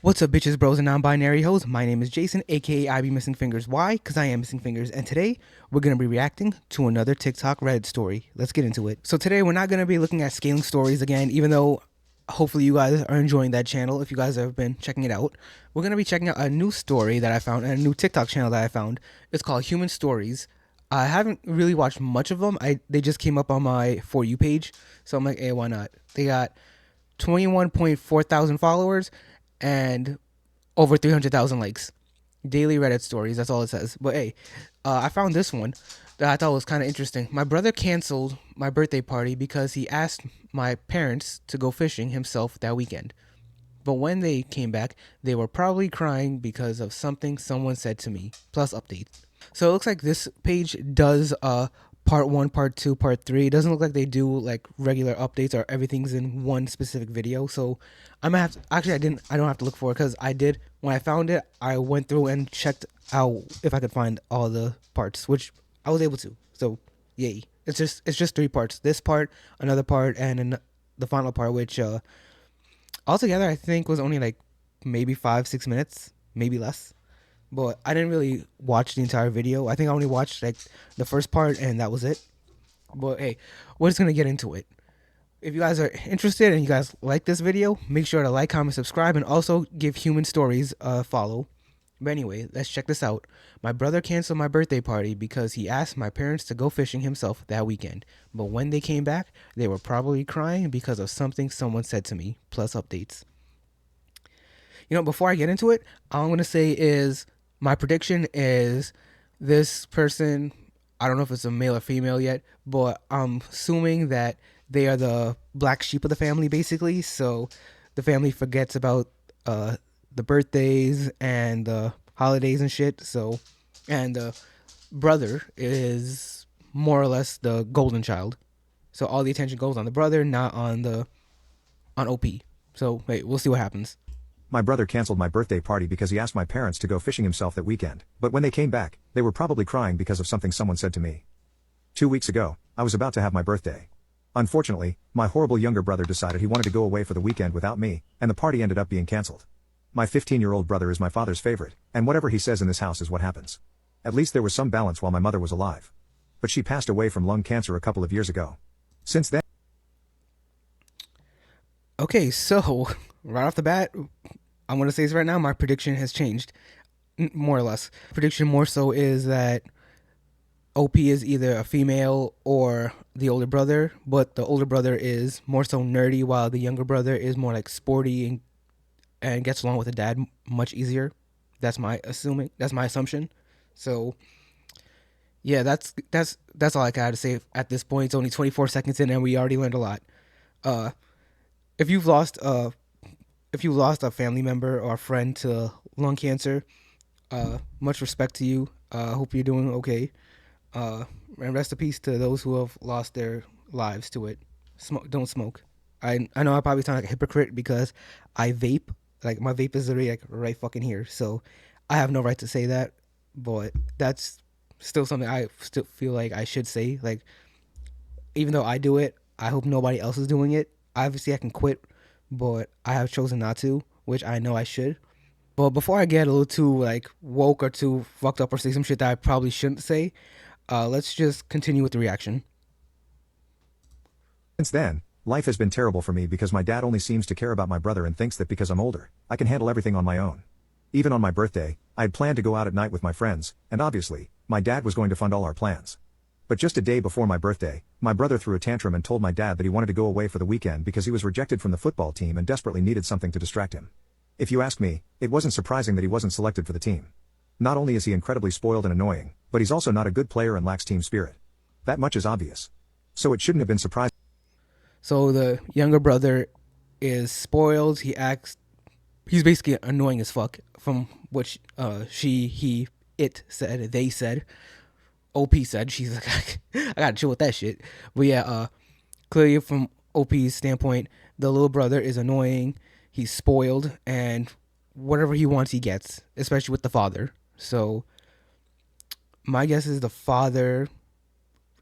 What's up, bitches, bros, and non-binary hoes? My name is Jason, aka I be missing fingers. Why? Because I am missing fingers. And today we're gonna be reacting to another TikTok Reddit story. Let's get into it. So today we're not gonna be looking at scaling stories again, even though hopefully you guys are enjoying that channel. If you guys have been checking it out, we're gonna be checking out a new story that I found and a new TikTok channel that I found. It's called Human Stories. I haven't really watched much of them. They just came up on my For You page, so I'm like, hey, why not? They got 21.4 thousand followers and over 300,000 likes. Daily Reddit stories, that's all it says. But hey, I found this one that I thought was kind of interesting. My brother canceled my birthday party because he asked my parents to go fishing himself that weekend. But when they came back, they were probably crying because of something someone said to me, plus updates. So it looks like this page does part 1, part 2, part 3. It doesn't look like they do like regular updates or everything's in one specific video. So I'm gonna have to, actually I don't have to look for it because I did. When I found it, I went through and checked out if I could find all the parts, which I was able to. So yay. It's just 3 parts. This part, another part, and the final part, which altogether I think was only like maybe 5-6 minutes, maybe less. But I didn't really watch the entire video. I think I only watched like the first part and that was it. But hey, we're just gonna get into it. If you guys are interested and you guys like this video, make sure to like, comment, subscribe, and also give Human Stories a follow. But anyway, let's check this out. My brother canceled my birthday party because he asked my parents to go fishing himself that weekend. But when they came back, they were probably crying because of something someone said to me, plus updates. You know, before I get into it, all I'm going to say is my prediction is this person, I don't know if it's a male or female yet, but I'm assuming that they are the black sheep of the family, basically. So the family forgets about the birthdays and the holidays and shit. So, and the brother is more or less the golden child. So all the attention goes on the brother, not on OP. So wait, we'll see what happens. My brother canceled my birthday party because he asked my parents to go fishing himself that weekend, but when they came back, they were probably crying because of something someone said to me. 2 weeks ago, I was about to have my birthday. Unfortunately, my horrible younger brother decided he wanted to go away for the weekend without me, and the party ended up being canceled. My 15-year-old brother is my father's favorite, and whatever he says in this house is what happens. At least there was some balance while my mother was alive. But she passed away from lung cancer a couple of years ago. Since then... Okay, so right off the bat, I'm going to say this right now, my prediction has changed, more or less. Prediction more so is that OP is either a female or the older brother, but the older brother is more so nerdy while the younger brother is more like sporty and gets along with the dad much easier. That's my assumption. So yeah, that's all I got to say at this point. It's only 24 seconds in and we already learned a lot. If you've lost a family member or a friend to lung cancer, much respect to you. Hope you're doing okay. And rest in peace to those who have lost their lives to it. Don't smoke. I know I probably sound like a hypocrite because I vape. Like my vape is already like right fucking here, so I have no right to say that. But that's still something I still feel like I should say. Like even though I do it, I hope nobody else is doing it. Obviously, I can quit, but I have chosen not to, which I know I should. But before I get a little too like woke or too fucked up or say some shit that I probably shouldn't say, let's just continue with the reaction. Since then, life has been terrible for me because my dad only seems to care about my brother and thinks that because I'm older, I can handle everything on my own. Even on my birthday, I had planned to go out at night with my friends, and obviously, my dad was going to fund all our plans. But just a day before my birthday, my brother threw a tantrum and told my dad that he wanted to go away for the weekend because he was rejected from the football team and desperately needed something to distract him. If you ask me, it wasn't surprising that he wasn't selected for the team. Not only is he incredibly spoiled and annoying, but he's also not a good player and lacks team spirit. That much is obvious. So it shouldn't have been surprising. So the younger brother is spoiled. He's basically annoying as fuck from what it said, they said. OP said, she's like, I gotta chill with that shit. But yeah, clearly from OP's standpoint, the little brother is annoying. He's spoiled, and whatever he wants, he gets, especially with the father. So my guess is the father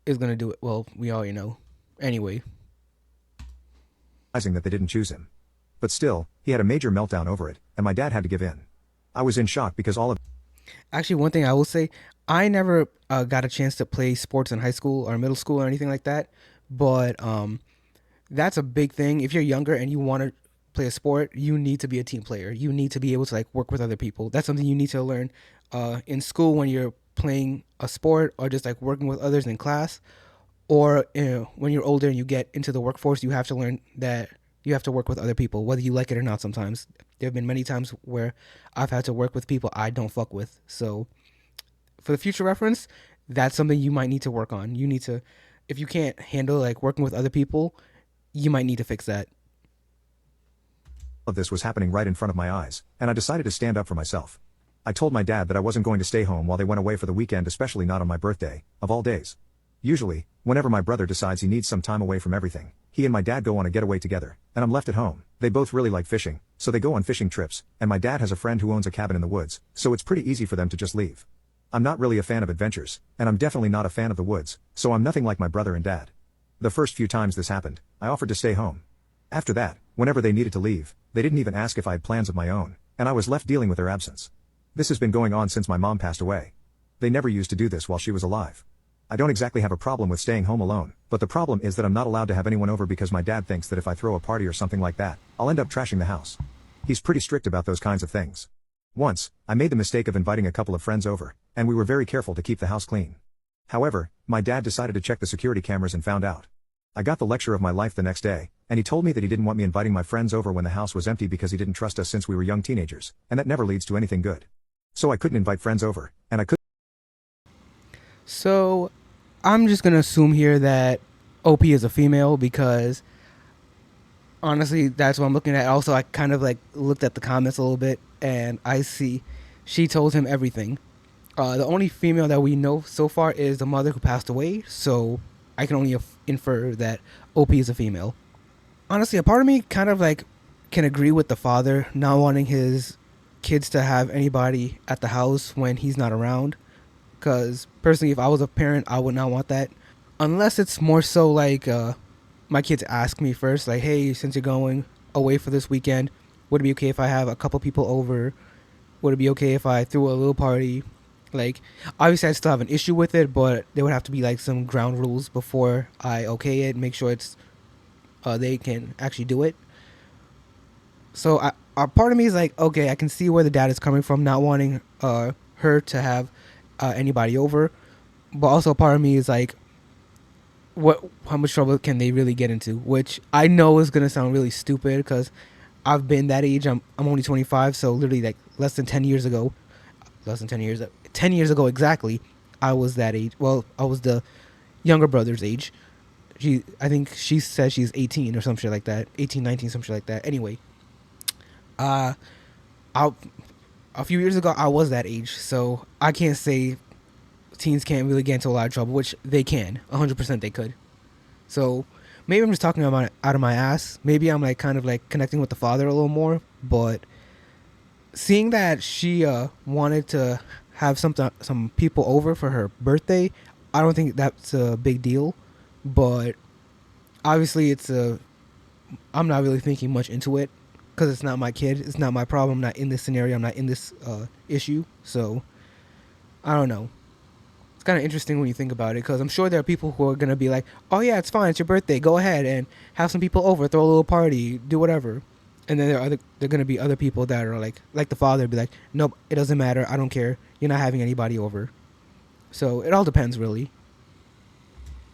is gonna do it. Well, we already know. Anyway. That they didn't choose him. But still, he had a major meltdown over it, and my dad had to give in. I was in shock because all of Actually, one thing I will say, I never got a chance to play sports in high school or middle school or anything like that. But that's a big thing. If you're younger and you want to play a sport, you need to be a team player. You need to be able to like work with other people. That's something you need to learn in school when you're playing a sport or just like working with others in class. Or when you're older and you get into the workforce, you have to learn that you have to work with other people, whether you like it or not. Sometimes there have been many times where I've had to work with people I don't fuck with. So for the future reference, that's something you might need to work on. You need to, if you can't handle like working with other people, you might need to fix that. this was happening right in front of my eyes, and I decided to stand up for myself. I told my dad that I wasn't going to stay home while they went away for the weekend, especially not on my birthday, of all days. Usually, whenever my brother decides he needs some time away from everything, he and my dad go on a getaway together, and I'm left at home. They both really like fishing, so they go on fishing trips, and my dad has a friend who owns a cabin in the woods, so it's pretty easy for them to just leave. I'm not really a fan of adventures, and I'm definitely not a fan of the woods, so I'm nothing like my brother and dad. The first few times this happened, I offered to stay home. After that, whenever they needed to leave, they didn't even ask if I had plans of my own, and I was left dealing with their absence. This has been going on since my mom passed away. They never used to do this while she was alive. I don't exactly have a problem with staying home alone, but the problem is that I'm not allowed to have anyone over because my dad thinks that if I throw a party or something like that, I'll end up trashing the house. He's pretty strict about those kinds of things. Once, I made the mistake of inviting a couple of friends over, and we were very careful to keep the house clean. However, my dad decided to check the security cameras and found out. I got the lecture of my life the next day, and he told me that he didn't want me inviting my friends over when the house was empty because he didn't trust us since we were young teenagers, and that never leads to anything good. So I couldn't invite friends over, and I couldn't. So I'm just gonna assume here that OP is a female because honestly, that's what I'm looking at. Also, I kind of like looked at the comments a little bit, and I see she told him everything. The only female that we know so far is the mother who passed away, so I can only infer that OP is a female. Honestly, a part of me kind of like can agree with the father not wanting his kids to have anybody at the house when he's not around. Because personally, if I was a parent, I would not want that. Unless it's more so like my kids ask me first, like, hey, since you're going away for this weekend, would it be okay if I have a couple people over? Would it be okay if I threw a little party? Like, obviously, I still have an issue with it, but there would have to be like some ground rules before I okay it, make sure it's they can actually do it. So a part of me is like, okay, I can see where the dad is coming from, not wanting her to have anybody over, but also a part of me is like, how much trouble can they really get into? Which I know is gonna sound really stupid because I've been that age. I'm only 25, so literally like less than 10 years, 10 years ago exactly, I was that age. Well, I was the younger brother's age. I think she says she's 18 or some shit like that, 18, 19, some shit like that. Anyway, uh, I a few years ago I was that age, so I can't say teens can't really get into a lot of trouble, which they can, 100% they could. So maybe I'm just talking about it out of my ass. Maybe I'm like kind of like connecting with the father a little more, but seeing that she wanted to have some people over for her birthday, I don't think that's a big deal. But obviously, I'm not really thinking much into it because it's not my kid. It's not my problem. I'm not in this scenario. I'm not in this issue. So I don't know. It's kind of interesting when you think about it because I'm sure there are people who are gonna be like, "Oh yeah, it's fine. It's your birthday. Go ahead and have some people over. Throw a little party. Do whatever." And then there are gonna be other people that are like the father, be like, "Nope, it doesn't matter. I don't care. You're not having anybody over." So it all depends, really.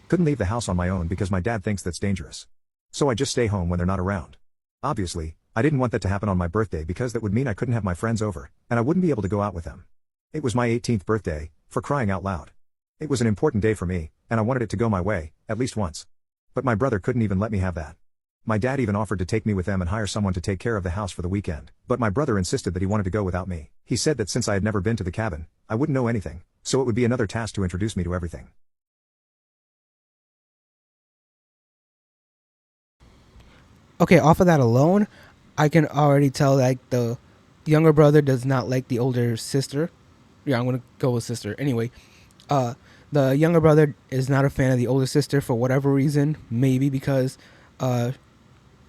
Couldn't leave the house on my own because my dad thinks that's dangerous. So I just stay home when they're not around. Obviously, I didn't want that to happen on my birthday because that would mean I couldn't have my friends over, and I wouldn't be able to go out with them. It was my 18th birthday, for crying out loud. It was an important day for me, and I wanted it to go my way, at least once. But my brother couldn't even let me have that. My dad even offered to take me with them and hire someone to take care of the house for the weekend, but my brother insisted that he wanted to go without me. He said that since I had never been to the cabin, I wouldn't know anything, so it would be another task to introduce me to everything. Okay, off of that alone, I can already tell like the younger brother does not like the older sister. Yeah, I'm gonna go with sister. Anyway, uh, the younger brother is not a fan of the older sister for whatever reason. Maybe because uh,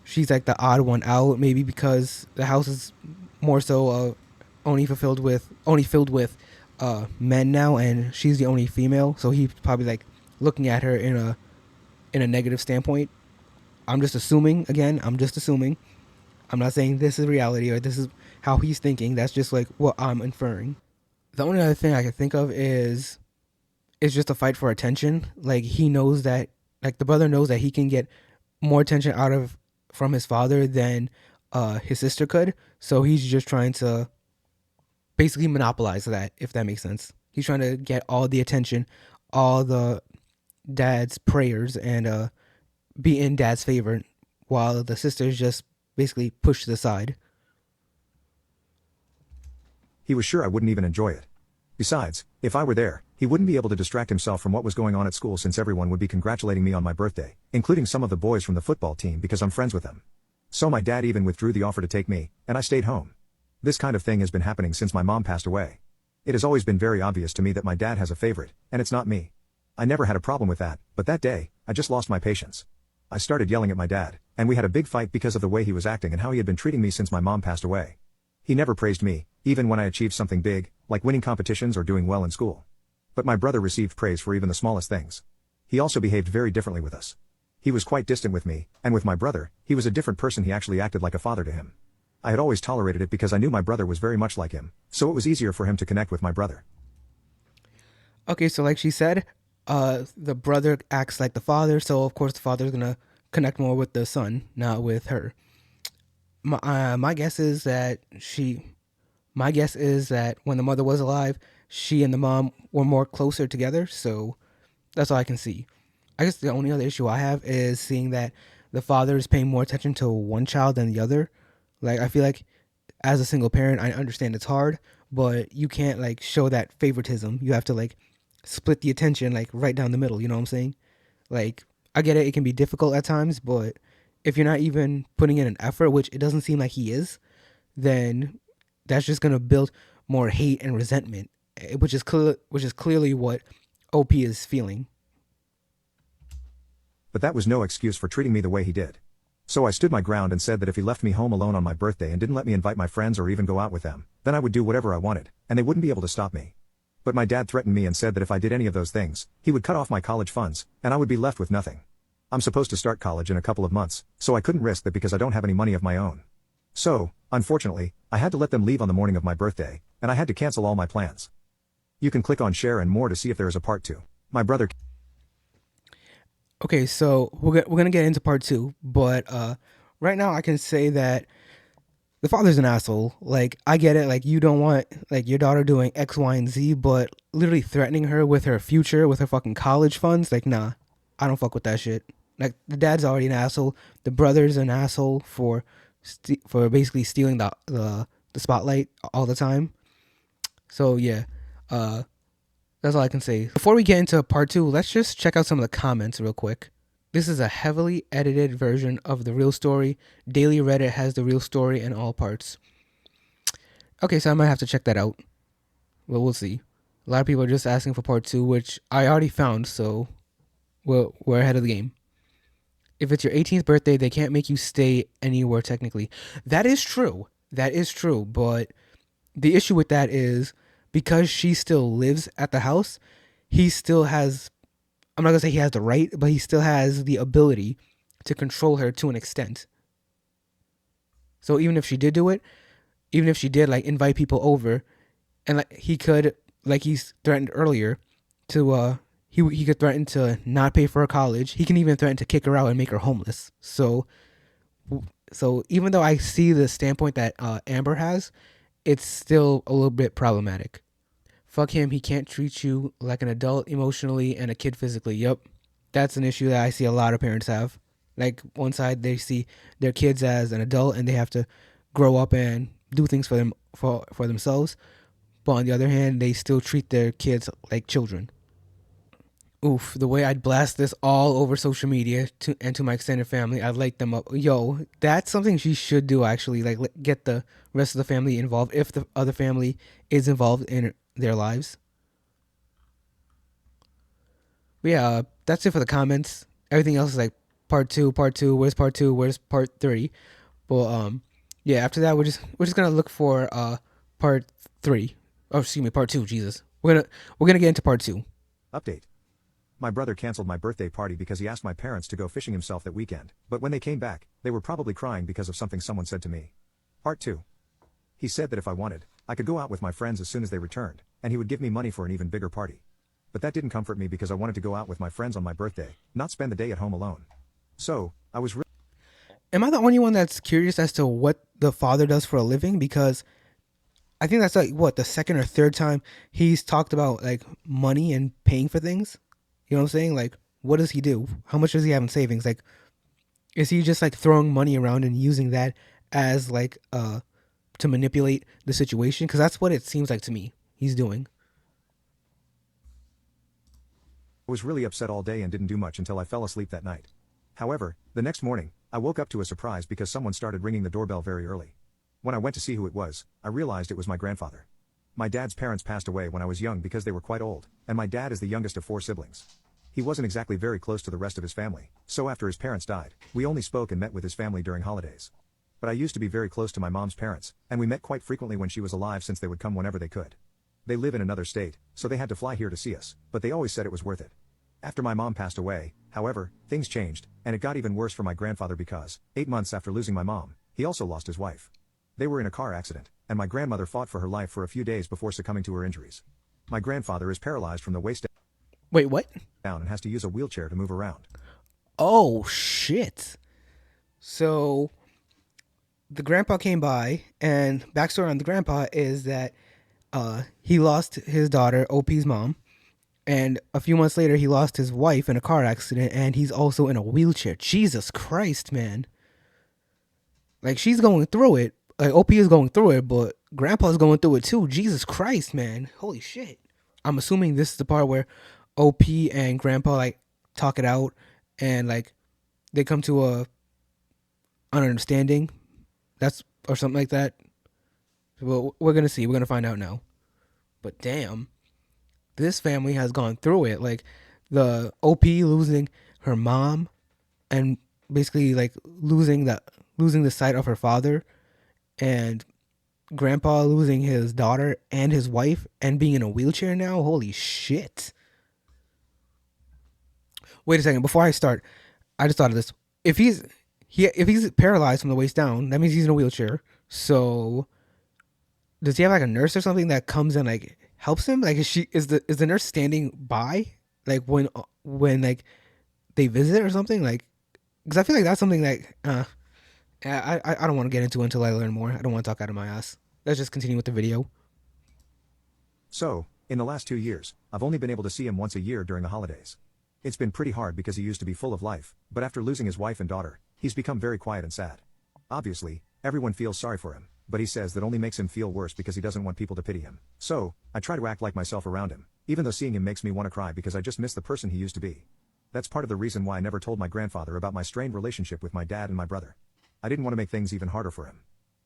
she's like the odd one out, maybe because the house is more so only filled with men now, and she's the only female. So he's probably like looking at her in a negative standpoint. I'm just assuming. Again, I'm just assuming. I'm not saying this is reality or this is how he's thinking. That's just like what I'm inferring. The only other thing I can think of is it's just a fight for attention. Like he knows that, like the brother knows that he can get more attention out of from his father than his sister could. So he's just trying to basically monopolize that, if that makes sense. He's trying to get all the attention, all the dad's prayers, and be in dad's favor, while the sisters just basically pushed to the side. He was sure I wouldn't even enjoy it. Besides, if I were there, he wouldn't be able to distract himself from what was going on at school since everyone would be congratulating me on my birthday, including some of the boys from the football team because I'm friends with them. So my dad even withdrew the offer to take me, and I stayed home. This kind of thing has been happening since my mom passed away. It has always been very obvious to me that my dad has a favorite, and it's not me. I never had a problem with that, but that day, I just lost my patience. I started yelling at my dad, and we had a big fight because of the way he was acting and how he had been treating me since my mom passed away. He never praised me, even when I achieved something big, like winning competitions or doing well in school. But my brother received praise for even the smallest things. He also behaved very differently with us. He was quite distant with me, and with my brother, he was a different person. He actually acted like a father to him. I had always tolerated it because I knew my brother was very much like him, so it was easier for him to connect with my brother. Okay, so like she said, the brother acts like the father, so of course the father's gonna connect more with the son, not with her. My guess is that my guess is that when the mother was alive, she and the mom were more closer together. So that's all I can see. I guess the only other issue I have is seeing that the father is paying more attention to one child than the other. Like I feel like as a single parent, I understand it's hard, but you can't like show that favoritism. You have to like split the attention like right down the middle. You know what I'm saying? Like I get it; it can be difficult at times, but if you're not even putting in an effort, which it doesn't seem like he is, then that's just gonna build more hate and resentment, which is clearly what OP is feeling. But that was no excuse for treating me the way he did. So I stood my ground and said that if he left me home alone on my birthday and didn't let me invite my friends or even go out with them, then I would do whatever I wanted, and they wouldn't be able to stop me. But my dad threatened me and said that if I did any of those things, he would cut off my college funds, and I would be left with nothing. I'm supposed to start college in a couple of months, so I couldn't risk that because I don't have any money of my own. So, unfortunately, I had to let them leave on the morning of my birthday, and I had to cancel all my plans. You can click on share and more to see if there is a part 2. My brother. Okay, so we're gonna get into part two, but right now I can say that the father's an asshole. Like I get it, like you don't want like your daughter doing X, Y, and Z, but literally threatening her with her future, with her fucking college funds, like nah, I don't fuck with that shit. Like the dad's already an asshole. The brother's an asshole for for basically stealing the spotlight all the time. So yeah, uh, that's all I can say. Before we get into part two, let's just check out some of the comments real quick. This is a heavily edited version of the real story. Daily Reddit has the real story in all parts. Okay, so I might have to check that out. Well, we'll see. A lot of people are just asking for part two, which I already found, so we're ahead of the game. If it's your 18th birthday, they can't make you stay anywhere technically. That is true. That is true. But the issue with that is because she still lives at the house, he still has, I'm not going to say he has the right, but he still has the ability to control her to an extent. So even if she did do it, even if she did like invite people over, and like he could, like he's threatened earlier, to he could threaten to not pay for her college. He can even threaten to kick her out and make her homeless. So even though I see the standpoint that Amber has, it's still a little bit problematic. Fuck him. He can't treat you like an adult emotionally and a kid physically. Yep, that's an issue that I see a lot of parents have. Like one side they see their kids as an adult and they have to grow up and do things for them for themselves, but on the other hand, they still treat their kids like children. Oof, the way I'd blast this all over social media to my extended family, I'd light them up. Yo, that's something she should do actually. Like get the rest of the family involved if the other family is involved in their lives. But yeah, that's it for the comments. Everything else is like part two, part two. Where's part two? Where's part three? Well, yeah. After that, we're just gonna look for part three. Oh, excuse me, part two. Jesus, we're gonna get into part two. Update. My brother canceled my birthday party because he asked my parents to go fishing himself that weekend, but when they came back, they were probably crying because of something someone said to me. Part 2. He said that if I wanted, I could go out with my friends as soon as they returned, and he would give me money for an even bigger party. But that didn't comfort me because I wanted to go out with my friends on my birthday, not spend the day at home alone. So, I was Am I the only one that's curious as to what the father does for a living? Because I think that's like what the second or third time he's talked about like money and paying for things. You know what I'm saying? Like, what does he do? How much does he have in savings? Like, is he just like throwing money around and using that as like to manipulate the situation? Because that's what it seems like to me he's doing. really upset all day and didn't do much until I fell asleep that night. However, the next morning, I woke up to a surprise because someone started ringing the doorbell very early. When I went to see who it was, I realized it was my grandfather. My dad's parents passed away when I was young because they were quite old, and my dad is the youngest of 4 siblings. He wasn't exactly very close to the rest of his family, so after his parents died, we only spoke and met with his family during holidays. But I used to be very close to my mom's parents, and we met quite frequently when she was alive since they would come whenever they could. They live in another state, so they had to fly here to see us, but they always said it was worth it. After my mom passed away, however, things changed, and it got even worse for my grandfather because, 8 months after losing my mom, he also lost his wife. They were in a car accident, and my grandmother fought for her life for a few days before succumbing to her injuries. My grandfather is paralyzed from the waist Wait, what? down and has to use a wheelchair to move around. Oh shit! So the grandpa came by, and backstory on the grandpa is that he lost his daughter, OP's mom, and a few months later he lost his wife in a car accident, and he's also in a wheelchair. Jesus Christ, man! Like she's going through it. Like OP is going through it, but Grandpa's going through it too. Jesus Christ, man! Holy shit! I'm assuming this is the part where OP and Grandpa like talk it out, and like they come to a an understanding. That's or something like that. Well, we're gonna see. We're gonna find out now. But damn, this family has gone through it. Like the OP losing her mom, and basically like losing the sight of her father, and Grandpa losing his daughter and his wife, and being in a wheelchair now. Holy shit! Wait a second. Before I start, I just thought of this. If he's paralyzed from the waist down, that means he's in a wheelchair. So does he have like a nurse or something that comes and like helps him? Like is the nurse standing by like when like they visit or something? Like because I feel like that's something like yeah, I don't want to get into it until I learn more. I don't want to talk out of my ass. Let's just continue with the video. So, in the last 2 years, I've only been able to see him once a year during the holidays. It's been pretty hard because he used to be full of life, but after losing his wife and daughter, he's become very quiet and sad. Obviously, everyone feels sorry for him, but he says that only makes him feel worse because he doesn't want people to pity him. So, I try to act like myself around him, even though seeing him makes me want to cry because I just miss the person he used to be. That's part of the reason why I never told my grandfather about my strained relationship with my dad and my brother. I didn't want to make things even harder for him.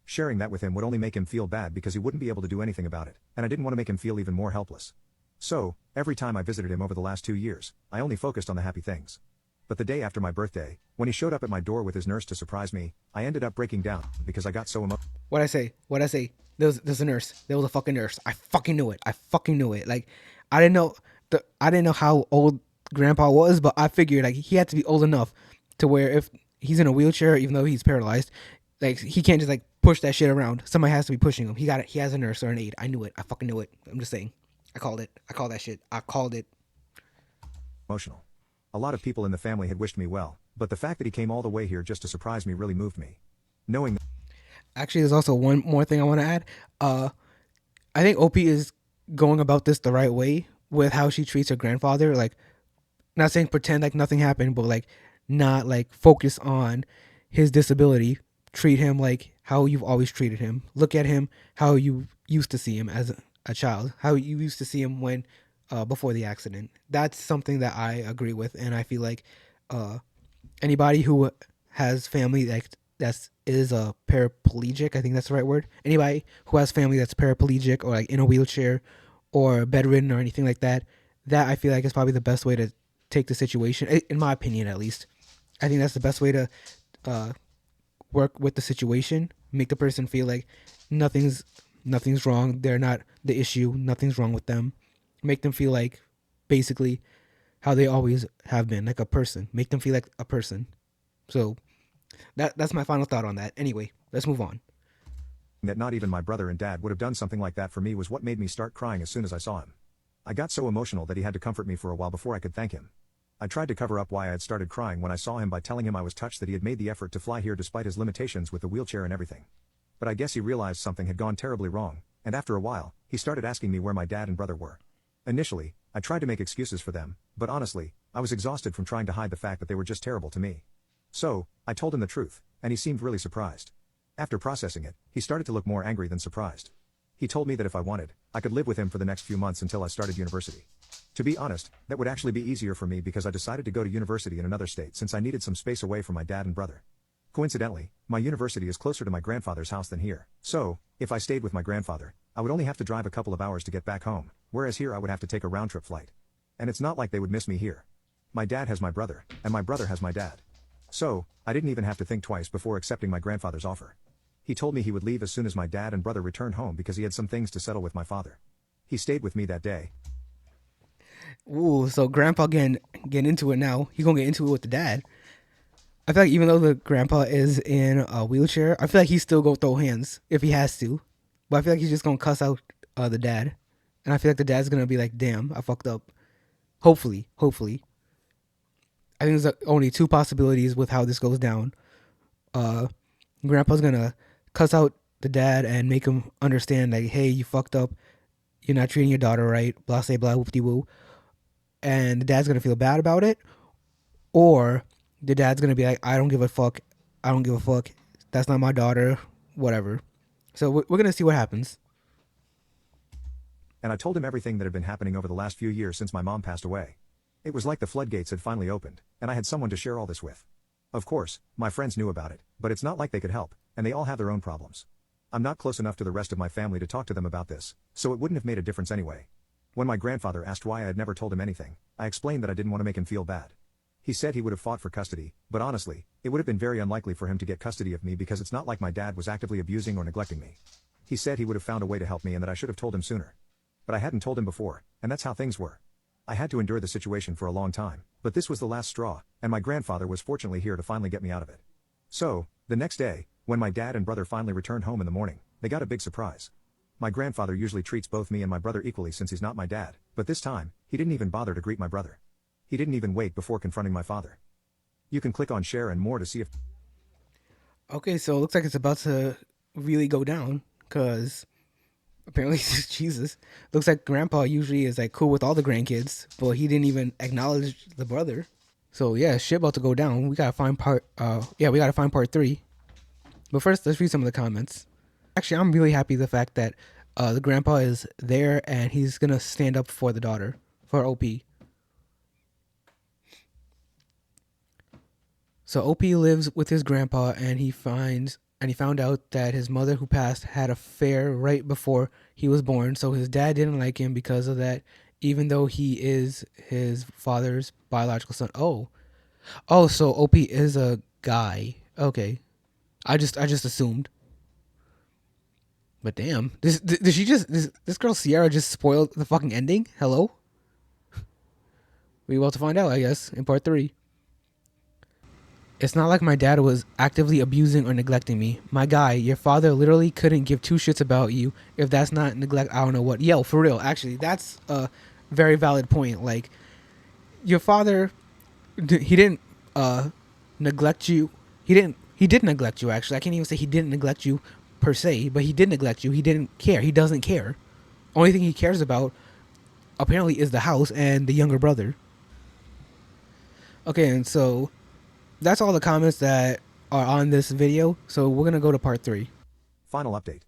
Sharing that with him would only make him feel bad because he wouldn't be able to do anything about it, and I didn't want to make him feel even more helpless. So, every time I visited him over the last 2 years, I only focused on the happy things. But the day after my birthday, when he showed up at my door with his nurse to surprise me, I ended up breaking down because I got so emotional. What'd I say? What'd I say? There's a nurse. There was a fucking nurse. I fucking knew it. I fucking knew it. Like, I didn't know I didn't know how old Grandpa was, but I figured like he had to be old enough to where if he's in a wheelchair, even though he's paralyzed, like he can't just like push that shit around. Somebody has to be pushing him. He got it. He has a nurse or an aide. I knew it. I fucking knew it. I'm just saying. I called it. I called that shit. I called it. A lot of people in the family had wished me well, but the fact that he came all the way here just to surprise me really moved me. Knowing that Actually, there's also one more thing I want to add. I think OP is going about this the right way with how she treats her grandfather. Like, not saying pretend like nothing happened, but like not like focus on his disability. Treat him like how you've always treated him. Look at him how you used to see him as a child. How you used to see him when before the accident. That's something that I agree with, and I feel like anybody who has family that is a paraplegic, I think that's the right word. Anybody who has family that's paraplegic or like in a wheelchair or bedridden or anything like that, that I feel like is probably the best way to take the situation, in my opinion at least. I think that's the best way to uh, work with the situation. Make the person feel like nothing's nothing's wrong. They're not the issue. Nothing's wrong with them. Make them feel like basically how they always have been, like a person. Make them feel like a person. So that's my final thought on that. Anyway, let's move on. That not even my brother and dad would have done something like that for me was what made me start crying as soon as I saw him. I got so emotional that he had to comfort me for a while before I could thank him. I tried to cover up why I had started crying when I saw him by telling him I was touched that he had made the effort to fly here despite his limitations with the wheelchair and everything. But I guess he realized something had gone terribly wrong, and after a while, he started asking me where my dad and brother were. Initially, I tried to make excuses for them, but honestly, I was exhausted from trying to hide the fact that they were just terrible to me. So, I told him the truth, and he seemed really surprised. After processing it, he started to look more angry than surprised. He told me that if I wanted, I could live with him for the next few months until I started university. To be honest, that would actually be easier for me because I decided to go to university in another state since I needed some space away from my dad and brother. Coincidentally, my university is closer to my grandfather's house than here, so, if I stayed with my grandfather, I would only have to drive a couple of hours to get back home, whereas here I would have to take a round-trip flight. And it's not like they would miss me here. My dad has my brother, and my brother has my dad. So, I didn't even have to think twice before accepting my grandfather's offer. He told me he would leave as soon as my dad and brother returned home because he had some things to settle with my father. He stayed with me that day. Ooh, so grandpa getting into it now. He gonna get into it with the dad. I feel like even though the grandpa is in a wheelchair, I feel like he's still gonna throw hands if he has to. But I feel like he's just gonna cuss out the dad, and I feel like the dad's gonna be like, "Damn, I fucked up." Hopefully. I think there's only two possibilities with how this goes down. Uh, Grandpa's gonna cuss out the dad and make him understand like, "Hey, you fucked up. You're not treating your daughter right." Blah say blah whoop de woo, and the dad's gonna feel bad about it, or the dad's gonna be like, "I don't give a fuck. I don't give a fuck. That's not my daughter. Whatever." So we're gonna see what happens. And I told him everything that had been happening over the last few years since my mom passed away. It was like the floodgates had finally opened, and I had someone to share all this with. Of course, my friends knew about it, but it's not like they could help, and they all have their own problems. I'm not close enough to the rest of my family to talk to them about this, so it wouldn't have made a difference anyway. When my grandfather asked why I had never told him anything, I explained that I didn't want to make him feel bad. He said he would have fought for custody, but honestly, it would have been very unlikely for him to get custody of me because it's not like my dad was actively abusing or neglecting me. He said he would have found a way to help me and that I should have told him sooner. But I hadn't told him before, and that's how things were. I had to endure the situation for a long time, but this was the last straw, and my grandfather was fortunately here to finally get me out of it. So, the next day, when my dad and brother finally returned home in the morning, they got a big surprise. My grandfather usually treats both me and my brother equally since he's not my dad, but this time, he didn't even bother to greet my brother. He didn't even wait before confronting my father. You can click on share and more to see if... Okay, so it looks like it's about to really go down, cause apparently, Jesus, looks like Grandpa usually is like cool with all the grandkids, but he didn't even acknowledge the brother. So yeah, shit about to go down. We gotta find part. We gotta find part 3. But first, let's read some of the comments. Actually, I'm really happy the fact that the grandpa is there and he's gonna stand up for the daughter, for OP. So OP lives with his grandpa and he found out that his mother who passed had an affair right before he was born. So his dad didn't like him because of that, even though he is his father's biological son. So OP is a guy. Okay, I just assumed. But damn, this girl Sierra just spoiled the fucking ending? Hello? We about to find out, I guess, in part 3. It's not like my dad was actively abusing or neglecting me. My guy, your father literally couldn't give two shits about you. If that's not neglect, I don't know what. Yo, for real, actually, that's a very valid point. Like, your father, he didn't neglect you. He did neglect you, actually. I can't even say he didn't neglect you per se, but he did neglect you. He didn't care. He doesn't care. Only thing he cares about, apparently, is the house and the younger brother. Okay, and so that's all the comments that are on this video. So we're gonna go to part 3. Final update.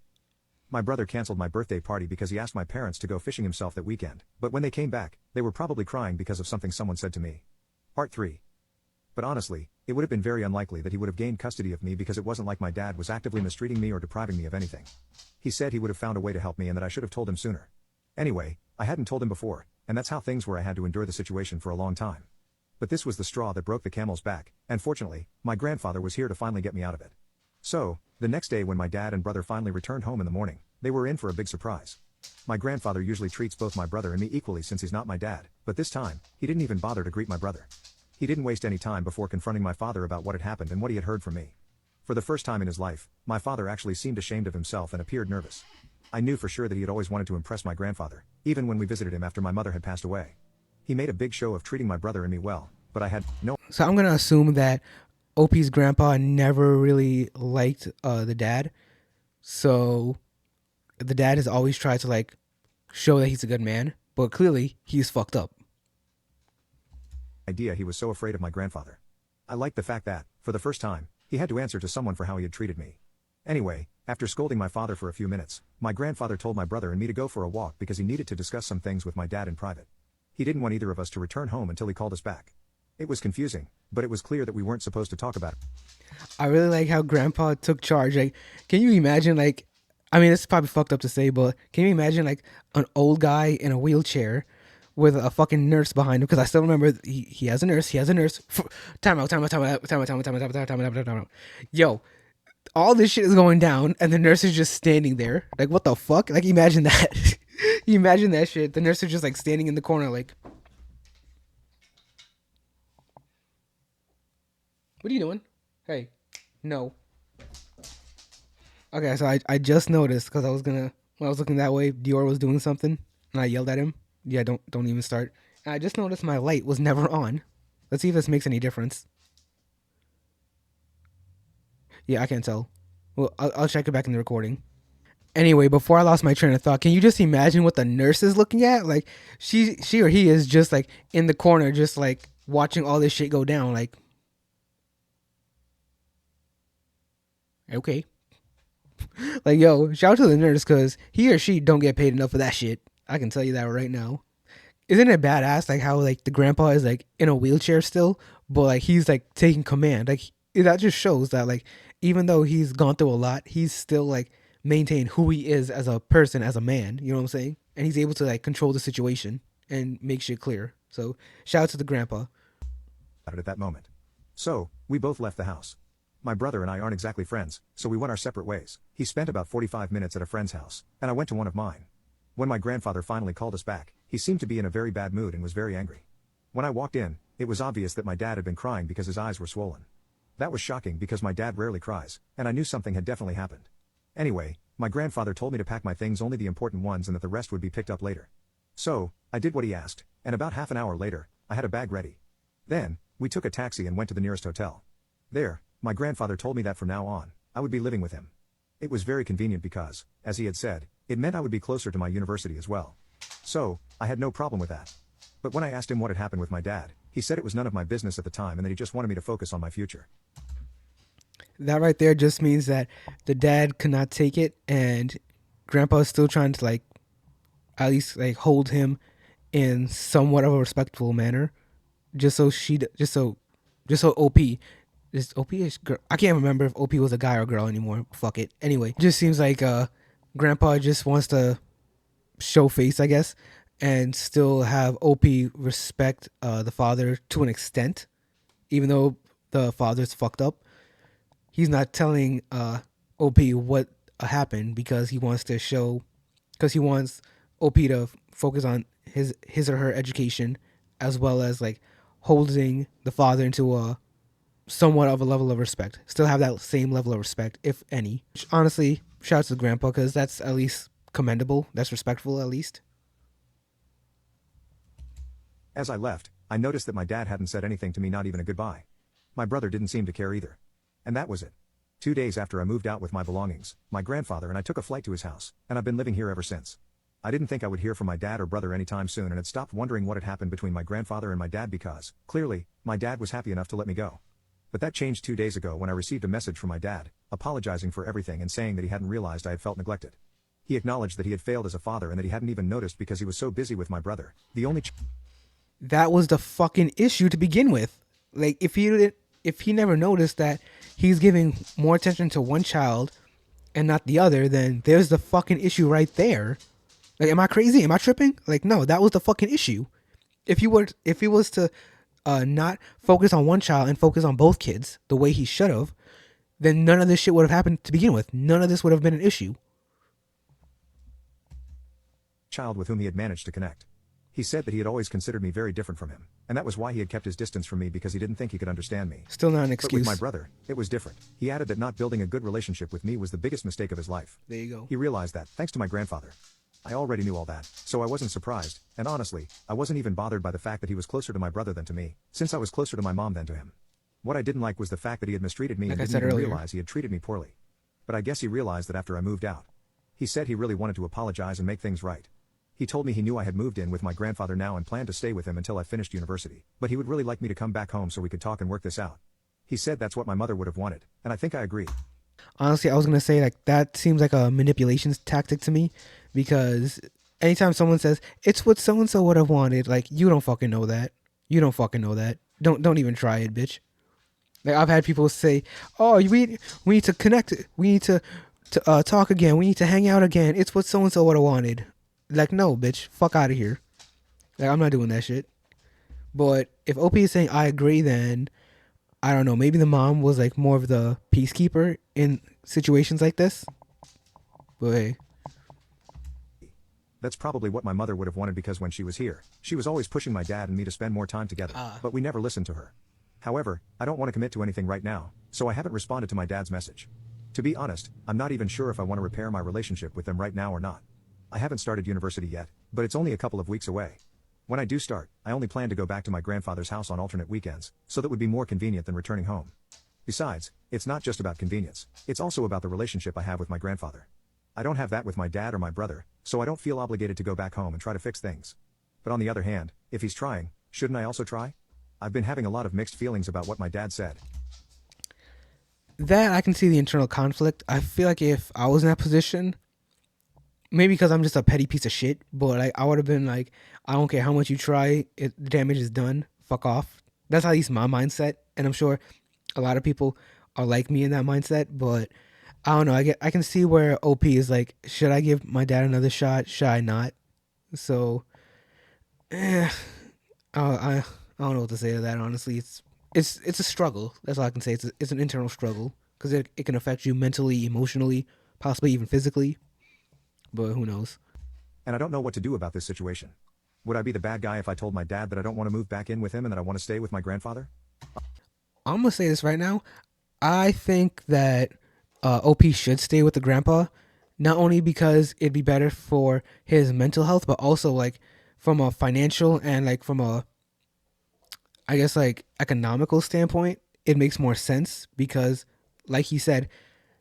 My brother canceled my birthday party because he asked my parents to go fishing himself that weekend, but when they came back, they were probably crying because of something someone said to me. Part 3. But honestly, it would have been very unlikely that he would have gained custody of me because it wasn't like my dad was actively mistreating me or depriving me of anything. He said he would have found a way to help me and that I should have told him sooner. Anyway, I hadn't told him before, and that's how things were. I had to endure the situation for a long time. But this was the straw that broke the camel's back, and fortunately, my grandfather was here to finally get me out of it. So, the next day when my dad and brother finally returned home in the morning, they were in for a big surprise. My grandfather usually treats both my brother and me equally since he's not my dad, but this time, he didn't even bother to greet my brother. He didn't waste any time before confronting my father about what had happened and what he had heard from me. For the first time in his life, my father actually seemed ashamed of himself and appeared nervous. I knew for sure that he had always wanted to impress my grandfather, even when we visited him after my mother had passed away. He made a big show of treating my brother and me well, but I had no. So I'm gonna assume that OP's grandpa never really liked the dad. So the dad has always tried to like show that he's a good man, but clearly he's fucked up. Idea he was so afraid of my grandfather. I liked the fact that, for the first time, he had to answer to someone for how he had treated me. Anyway, after scolding my father for a few minutes, my grandfather told my brother and me to go for a walk because he needed to discuss some things with my dad in private. He didn't want either of us to return home until he called us back. It was confusing, but it was clear that we weren't supposed to talk about it. I really like how grandpa took charge. Like, can you imagine like, I mean, it's probably fucked up to say, but can you imagine like an old guy in a wheelchair with a fucking nurse behind him? Because I still remember he has a nurse. He has a nurse. Time out. Yo, all this shit is going down, and the nurse is just standing there. Like, what the fuck? Like, imagine that. You imagine that shit. The nurse is just like standing in the corner, like, what are you doing? Hey, no. Okay, so I just noticed because when I was looking that way, Dior was doing something, and I yelled at him. Yeah, don't even start. And I just noticed my light was never on. Let's see if this makes any difference. Yeah, I can't tell. Well, I'll check it back in the recording. Anyway, before I lost my train of thought, can you just imagine what the nurse is looking at? Like, she or he is just like in the corner, just like watching all this shit go down. Like, okay. Like, yo, shout out to the nurse because he or she don't get paid enough for that shit. I can tell you that right now. Isn't it badass like how like the grandpa is like in a wheelchair still, but like he's like taking command. Like that just shows that like even though he's gone through a lot, he's still like maintained who he is as a person, as a man. You know what I'm saying? And he's able to like control the situation and make shit clear. So shout out to the grandpa. At that moment. So, we both left the house. My brother and I aren't exactly friends, so we went our separate ways. He spent about 45 minutes at a friend's house, and I went to one of mine. When my grandfather finally called us back, he seemed to be in a very bad mood and was very angry. When I walked in, it was obvious that my dad had been crying because his eyes were swollen. That was shocking because my dad rarely cries, and I knew something had definitely happened. Anyway, my grandfather told me to pack my things, only the important ones, and that the rest would be picked up later. So, I did what he asked, and about half an hour later, I had a bag ready. Then, we took a taxi and went to the nearest hotel. There, my grandfather told me that from now on, I would be living with him. It was very convenient because, as he had said, it meant I would be closer to my university as well. So, I had no problem with that. But when I asked him what had happened with my dad, he said it was none of my business at the time and that he just wanted me to focus on my future. That right there just means that the dad could not take it, and grandpa is still trying to like at least like hold him in somewhat of a respectful manner, just so OP, this OP is girl. I can't remember if OP was a guy or a girl anymore. Fuck it. Anyway, just seems like grandpa just wants to show face, I guess, and still have OP respect the father to an extent, even though the father's fucked up. He's not telling OP what happened because he wants OP to focus on his or her education, as well as like holding the father into a somewhat of a level of respect. Still have that same level of respect, if any. Honestly, shout out to grandpa because that's at least commendable. That's respectful, at least. As I left, I noticed that my dad hadn't said anything to me, not even a goodbye. My brother didn't seem to care either. And that was it. 2 days after I moved out with my belongings, my grandfather and I took a flight to his house, and I've been living here ever since. I didn't think I would hear from my dad or brother anytime soon and had stopped wondering what had happened between my grandfather and my dad because, clearly, my dad was happy enough to let me go. But that changed 2 days ago when I received a message from my dad, apologizing for everything and saying that he hadn't realized I had felt neglected. He acknowledged that he had failed as a father and that he hadn't even noticed because he was so busy with my brother, the only That was the fucking issue to begin with. Like, if he never noticed that he's giving more attention to one child and not the other, then there's the fucking issue right there. Like, am I crazy? Am I tripping? Like, no, that was the fucking issue. If he was to not focus on one child and focus on both kids the way he should have, then none of this shit would have happened to begin with. None of this would have been an issue. Child with whom he had managed to connect. He said that he had always considered me very different from him, and that was why he had kept his distance from me because he didn't think he could understand me. Still not an But excuse. with my brother, it was different. He added that not building a good relationship with me was the biggest mistake of his life. There you go. He realized that, thanks to my grandfather. I already knew all that, so I wasn't surprised, and honestly, I wasn't even bothered by the fact that he was closer to my brother than to me, since I was closer to my mom than to him. What I didn't like was the fact that he had mistreated me Like and I didn't said even earlier. realize he had treated me poorly. But I guess he realized that after I moved out. He said he really wanted to apologize and make things right. He told me he knew I had moved in with my grandfather now and planned to stay with him until I finished university, but he would really like me to come back home so we could talk and work this out. He said that's what my mother would have wanted, and I think I agreed. Honestly, I was gonna say like that seems like a manipulation tactic to me, because anytime someone says it's what so and so would have wanted, like you don't fucking know that. You don't fucking know that. Don't even try it, bitch. Like I've had people say, "Oh, we need to connect. We need to talk again. We need to hang out again. It's what so and so would have wanted." Like, no, bitch, fuck out of here. Like I'm not doing that shit. But if OP is saying I agree, then I don't know. Maybe the mom was like more of the peacekeeper in situations like this. But hey, That's probably what my mother would have wanted because when she was here, she was always pushing my dad and me to spend more time together, but we never listened to her. However, I don't want to commit to anything right now, so I haven't responded to my dad's message. To be honest, I'm not even sure if I want to repair my relationship with them right now or not. I haven't started university yet, but it's only a couple of weeks away. When I do start, I only plan to go back to my grandfather's house on alternate weekends, so that would be more convenient than returning home. Besides, it's not just about convenience, it's also about the relationship I have with my grandfather. I don't have that with my dad or my brother, so I don't feel obligated to go back home and try to fix things. But on the other hand, if he's trying, shouldn't I also try? I've been having a lot of mixed feelings about what my dad said. that I can see the internal conflict. I feel like if I was in that position, maybe because I'm just a petty piece of shit, but I would have been like, I don't care how much you try, the damage is done. Fuck off. That's at least my mindset, and I'm sure a lot of people are like me in that mindset. But I don't know. I can see where OP is like, should I give my dad another shot? Should I not? So, I don't know what to say to that. Honestly, it's a struggle. That's all I can say. It's an internal struggle because it can affect you mentally, emotionally, possibly even physically. But who knows? And I don't know what to do about this situation. Would I be the bad guy if I told my dad that I don't want to move back in with him and that I want to stay with my grandfather? I'm gonna say this right now. I think that OP should stay with the grandpa, not only because it'd be better for his mental health, but also like from a financial and like from a, I guess like economical standpoint, it makes more sense because, like he said,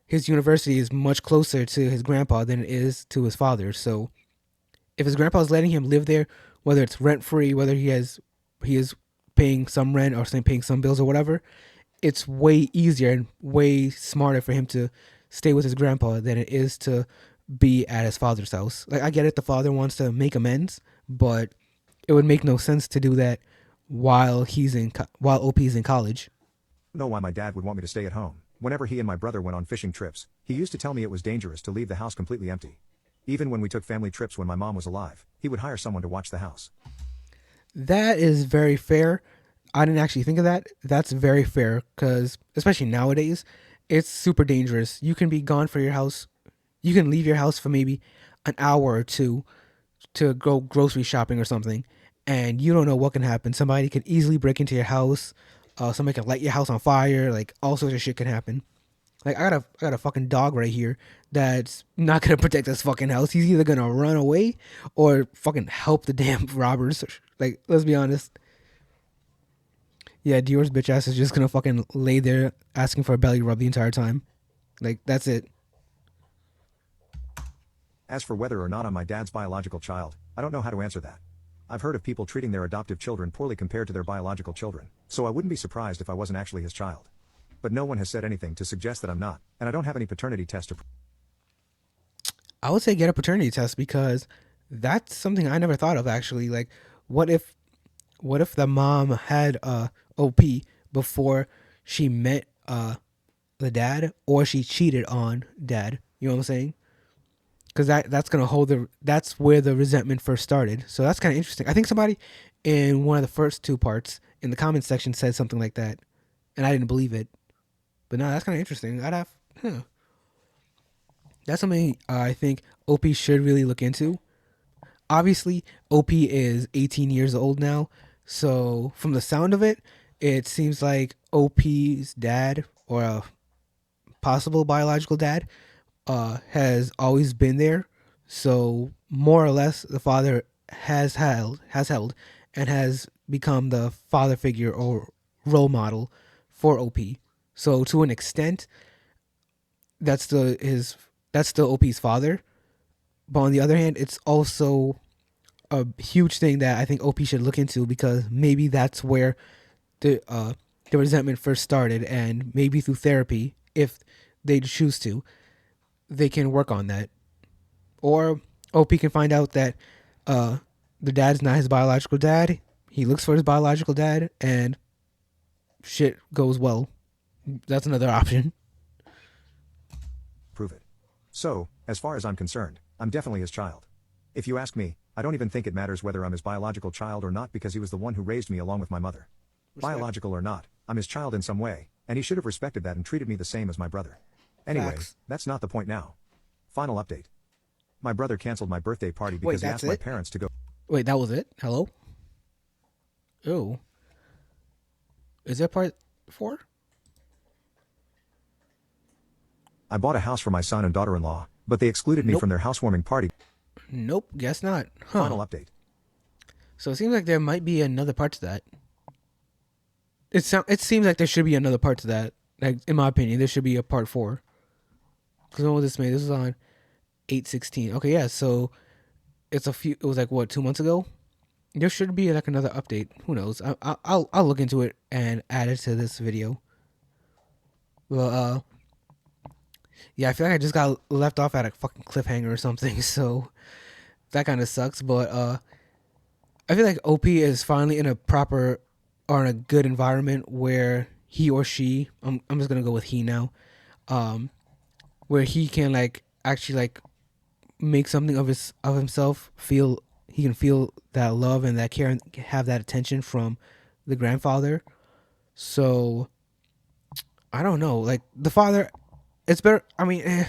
his university is much closer to his grandpa than it is to his father. So if his grandpa's letting him live there, whether it's rent free, whether he is paying some rent or paying some bills or whatever, it's way easier and way smarter for him to stay with his grandpa than it is to be at his father's house. Like I get it, the father wants to make amends, but it would make no sense to do that while while OP's in college. I don't know why my dad would want me to stay at home. Whenever he and my brother went on fishing trips, he used to tell me it was dangerous to leave the house completely empty. Even when we took family trips when my mom was alive, he would hire someone to watch the house. That is very fair. I didn't actually think of that. That's very fair because, especially nowadays, it's super dangerous. You can be gone for your house. You can leave your house for maybe an hour or two to go grocery shopping or something, and you don't know what can happen. Somebody could easily break into your house. Somebody can light your house on fire. Like all sorts of shit can happen. Like I got a fucking dog right here that's not gonna protect this fucking house. He's either gonna run away or fucking help the damn robbers. Like let's be honest. Yeah, Dior's bitch ass is just gonna fucking lay there asking for a belly rub the entire time. Like that's it. As for whether or not I'm my dad's biological child, I don't know how to answer that. I've heard of people treating their adoptive children poorly compared to their biological children, so I wouldn't be surprised if I wasn't actually his child. But no one has said anything to suggest that I'm not, and I don't have any paternity test to I would say get a paternity test because that's something I never thought of actually. Like, what if, what if the mom had OP before she met the dad, or she cheated on dad? You know what I'm saying? Because that's gonna hold that's where the resentment first started. So that's kind of interesting. I think somebody in one of the first two parts in the comments section said something like that, and I didn't believe it. But no, that's kind of interesting. That's something I think OP should really look into. Obviously, OP is 18 years old now, so from the sound of it, it seems like OP's dad or a possible biological dad has always been there. So more or less, the father has held and has become the father figure or role model for OP. So to an extent, that's the his that's the OP's father. But on the other hand, it's also a huge thing that I think OP should look into, because maybe that's where the resentment first started, and maybe through therapy, if they choose to, they can work on that. Or OP can find out that uh, the dad's not his biological dad. He looks for his biological dad, and shit goes well. That's another option. Prove it. So, as far as I'm concerned, I'm definitely his child. If you ask me, I don't even think it matters whether I'm his biological child or not, because he was the one who raised me along with my mother. Respect. Biological or not, I'm his child in some way, and he should have respected that and treated me the same as my brother. Anyway, Facts. that's not the point now. Final update. My brother canceled my birthday party Wait, because he that's asked my it? parents to go. Wait, that was it? Hello? Oh. Is that part 4? I bought a house for my son and daughter-in-law, but they excluded me Nope. from their housewarming party. Nope, guess not. Huh. Final update. So it seems like there might be another part to that. It seems like there should be another part to that. Like, in my opinion, there should be a part 4. Because when was this made? This was on 8/16. Okay, yeah. So it was like what, 2 months ago. There should be like another update. Who knows? I'll look into it and add it to this video. Well, yeah, I feel like I just got left off at a fucking cliffhanger or something. So that kind of sucks. But I feel like OP is finally in a proper or in a good environment where he or she, I'm just gonna go with he now, where he can like actually like make something of himself. He can feel that love and that care and have that attention from the grandfather. So I don't know, like the father, it's better. I mean,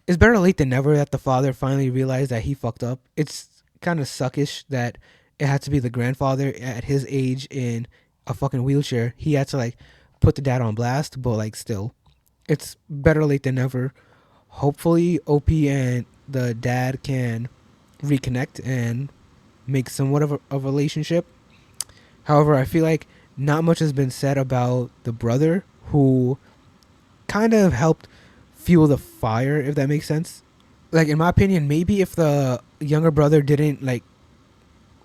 it's better late than never that the father finally realized that he fucked up. It's kind of suckish that it had to be the grandfather at his age in a fucking wheelchair. He had to like put the dad on blast, but like still, it's better late than never. Hopefully, OP and the dad can reconnect and make somewhat of a relationship. However, I feel like not much has been said about the brother, who kind of helped fuel the fire, if that makes sense. Like, in my opinion, maybe if the younger brother didn't like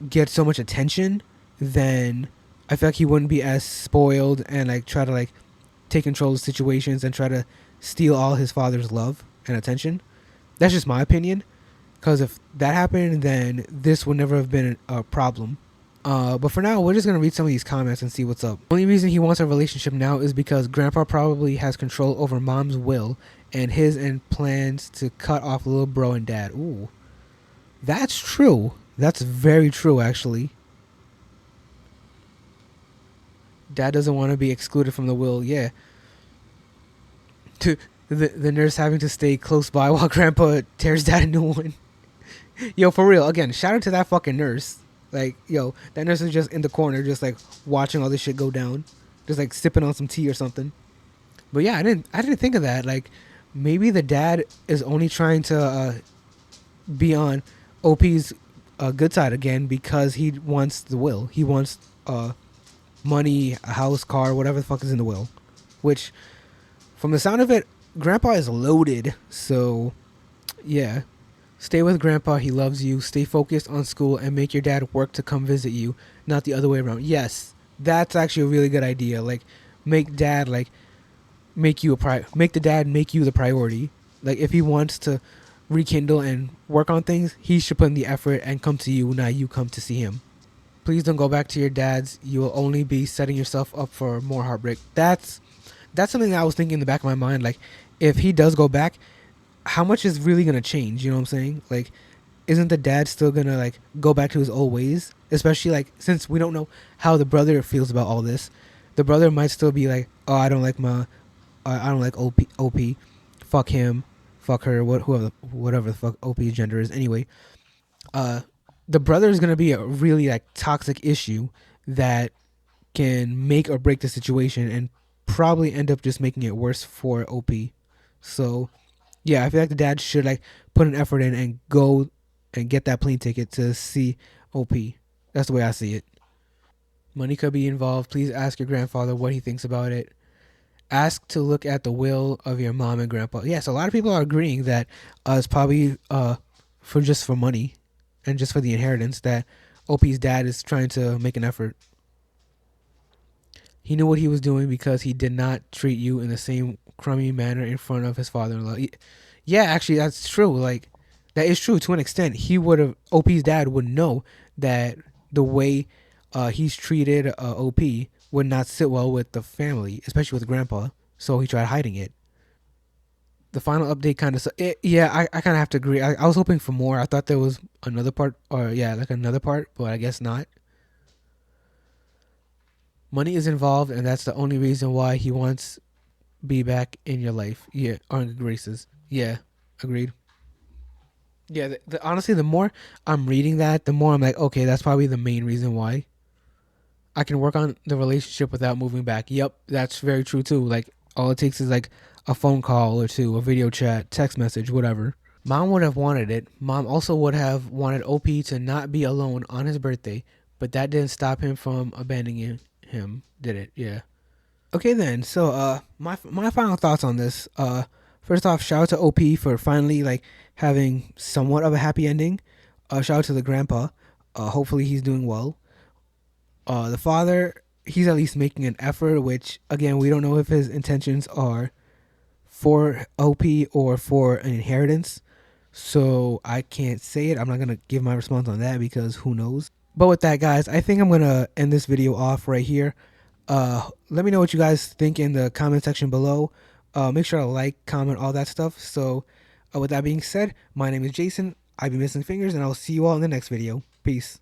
get so much attention, then I feel like he wouldn't be as spoiled and like try to like take control of situations and try to steal all his father's love and attention. That's just my opinion. Because if that happened, then this would never have been a problem. But for now, we're just going to read some of these comments and see what's up. The only reason he wants a relationship now is because Grandpa probably has control over Mom's will and his and plans to cut off little bro and dad. Ooh. That's true. That's very true, actually. Dad doesn't want to be excluded from the will. Yeah. The nurse having to stay close by while Grandpa tears down a new one. Yo, for real. Again, shout out to that fucking nurse. Like, yo, that nurse is just in the corner, just like watching all this shit go down, just like sipping on some tea or something. But yeah, I didn't think of that. Like, maybe the dad is only trying to be on OP's good side again because he wants the will. He wants money, a house, car, whatever the fuck is in the will. Which, from the sound of it, Grandpa is loaded. So, yeah. Stay with Grandpa. He loves you. Stay focused on school and make your dad work to come visit you, not the other way around. Yes, that's actually a really good idea. Like, make dad like make the dad make you the priority. Like, if he wants to rekindle and work on things, he should put in the effort and come to you, not you come to see him. Please don't go back to your dad's. You will only be setting yourself up for more heartbreak. That's something that I was thinking in the back of my mind. Like, if he does go back, how much is really gonna change? You know what I'm saying? Like, isn't the dad still gonna like go back to his old ways? Especially like since we don't know how the brother feels about all this, the brother might still be like, oh, I don't like OP, fuck him, fuck her, whatever the fuck OP's gender is. Anyway, the brother is gonna be a really like toxic issue that can make or break the situation and probably end up just making it worse for OP. So yeah, I feel like the dad should like put an effort in and go and get that plane ticket to see OP. That's the way I see it. Money could be involved. Please ask your grandfather what he thinks about it. Ask to look at the will of your mom and grandpa. Yes, a lot of people are agreeing that it's probably for money and just for the inheritance that OP's dad is trying to make an effort. He knew what he was doing because he did not treat you in the same crummy manner in front of his father-in-law. Yeah, actually, that's true. Like, that is true to an extent. OP's dad would know that the way he's treated OP would not sit well with the family, especially with grandpa. So he tried hiding it. The final update kind of, yeah, I kind of have to agree. I was hoping for more. I thought there was another part, or yeah, like another part, but I guess not. Money is involved, and that's the only reason why he wants be back in your life. Yeah, or in good graces. Yeah, agreed. Yeah, honestly, the more I'm reading that, the more I'm like, okay, that's probably the main reason why. I can work on the relationship without moving back. Yep, that's very true too. Like, all it takes is like a phone call or two, a video chat, text message, whatever. Mom would have wanted it. Mom also would have wanted OP to not be alone on his birthday, but that didn't stop him from abandoning him, did it? Yeah. Okay then. So my final thoughts on this. First off, shout out to OP for finally like having somewhat of a happy ending. Shout out to the grandpa. Hopefully he's doing well. The father, he's at least making an effort, which again we don't know if his intentions are for OP or for an inheritance. So I can't say it. I'm not gonna give my response on that because who knows. But with that, guys, I think I'm gonna end this video off right here. Let me know what you guys think in the comment section below. Make sure to like, comment, all that stuff. So with that being said, my name is Jason. I've been Missing Fingers, and I'll see you all in the next video. Peace.